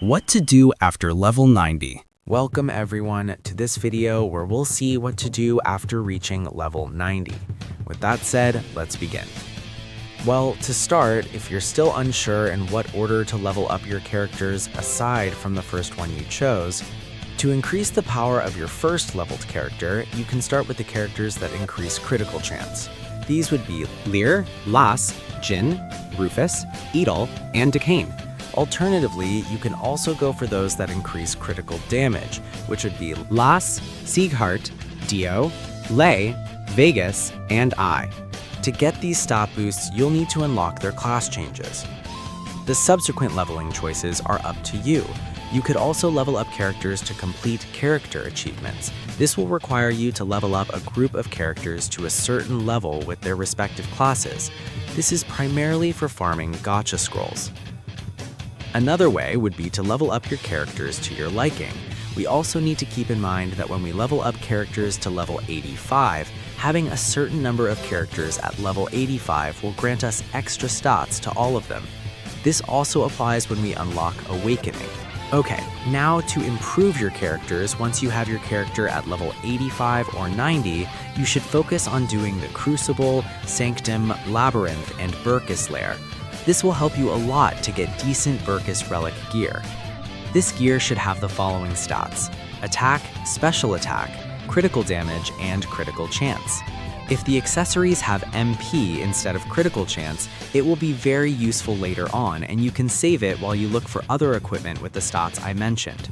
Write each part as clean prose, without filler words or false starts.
What to do after level 90. Welcome everyone to this video where we'll see what to do after reaching level 90. With that said, let's begin. Well, to start, if you're still unsure in what order to level up your characters aside from the first one you chose, to increase the power of your first leveled character, you can start with the characters that increase critical chance. These would be Lear, Lass, Jin, Rufus, Edel, and Decane. Alternatively, you can also go for those that increase critical damage, which would be Lass, Sieghart, Dio, Lei, Vegas, and I. To get these stat boosts, you'll need to unlock their class changes. The subsequent leveling choices are up to you. You could also level up characters to complete character achievements. This will require you to level up a group of characters to a certain level with their respective classes. This is primarily for farming gacha scrolls. Another way would be to level up your characters to your liking. We also need to keep in mind that when we level up characters to level 85, having a certain number of characters at level 85 will grant us extra stats to all of them. This also applies when we unlock Awakening. Okay, now to improve your characters, once you have your character at level 85 or 90, you should focus on doing the Crucible, Sanctum, Labyrinth, and BERKAS lair. This will help you a lot to get decent BERKAS relic gear. This gear should have the following stats: attack, special attack, critical damage, and critical chance. If the accessories have MP instead of critical chance, it will be very useful later on, and you can save it while you look for other equipment with the stats I mentioned.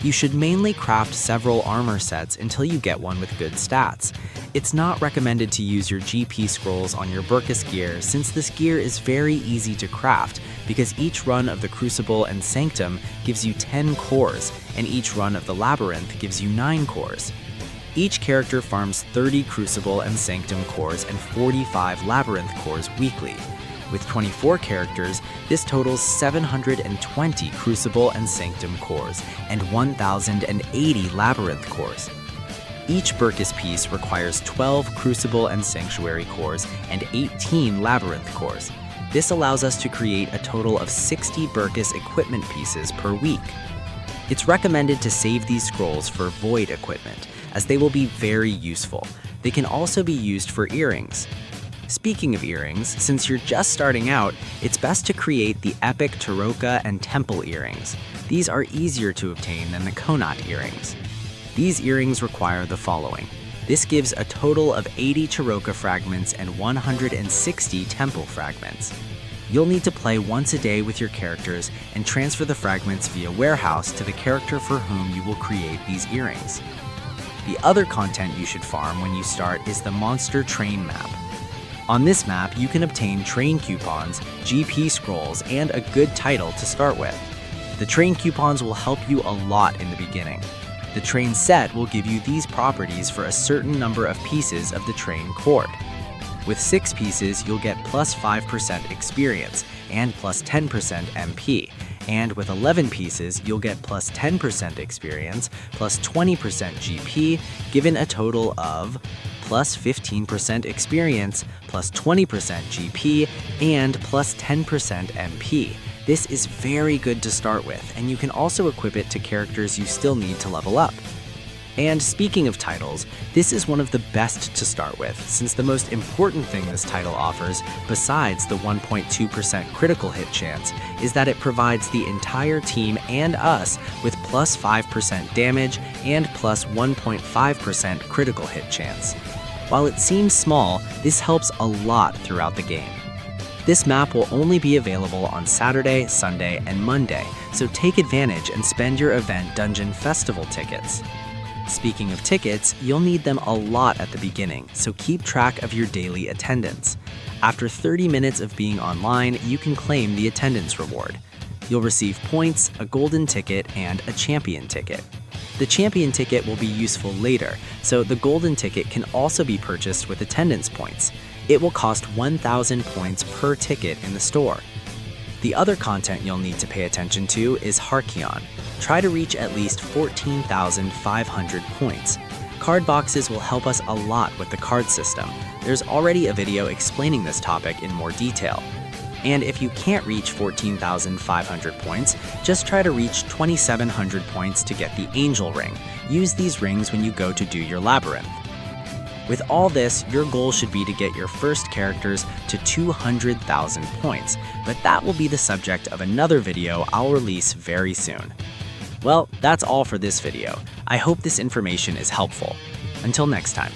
You should mainly craft several armor sets until you get one with good stats. It's not recommended to use your GP scrolls on your BERKAS gear, since this gear is very easy to craft because each run of the Crucible and Sanctum gives you 10 cores, and each run of the Labyrinth gives you 9 cores. Each character farms 30 Crucible and Sanctum cores and 45 Labyrinth cores weekly. With 24 characters, this totals 720 Crucible and Sanctum cores and 1,080 Labyrinth cores. Each BERKAS piece requires 12 Crucible and Sanctuary cores and 18 Labyrinth cores. This allows us to create a total of 60 BERKAS equipment pieces per week. It's recommended to save these scrolls for Void equipment, as they will be very useful. They can also be used for earrings. Speaking of earrings, since you're just starting out, it's best to create the Epic Taroka and Temple earrings. These are easier to obtain than the Konat earrings. These earrings require the following. This gives a total of 80 Taroka fragments and 160 Temple fragments. You'll need to play once a day with your characters and transfer the fragments via warehouse to the character for whom you will create these earrings. The other content you should farm when you start is the Monster Train map. On this map, you can obtain train coupons, GP scrolls, and a good title to start with. The train coupons will help you a lot in the beginning. The train set will give you these properties for a certain number of pieces of the train cord. With 6 pieces, you'll get plus 5% experience and plus 10% MP. And with 11 pieces, you'll get plus 10% experience, plus 20% GP, given a total of plus 15% experience, plus 20% GP, and plus 10% MP. This is very good to start with, and you can also equip it to characters you still need to level up. And speaking of titles, this is one of the best to start with, since the most important thing this title offers, besides the 1.2% critical hit chance, is that it provides the entire team and us with plus 5% damage and plus 1.5% critical hit chance. While it seems small, this helps a lot throughout the game. This map will only be available on Saturday, Sunday, and Monday, so take advantage and spend your event Dungeon Festival tickets. Speaking of tickets, you'll need them a lot at the beginning, so keep track of your daily attendance. After 30 minutes of being online, you can claim the attendance reward. You'll receive points, a golden ticket, and a champion ticket. The champion ticket will be useful later, so the golden ticket can also be purchased with attendance points. It will cost 1,000 points per ticket in the store. The other content you'll need to pay attention to is HARKION. Try to reach at least 14,500 points. Card boxes will help us a lot with the card system. There's already a video explaining this topic in more detail. And if you can't reach 14,500 points, just try to reach 2,700 points to get the Angel Ring. Use these rings when you go to do your labyrinth. With all this, your goal should be to get your first characters to 200,000 points, but that will be the subject of another video I'll release very soon. Well, that's all for this video. I hope this information is helpful. Until next time.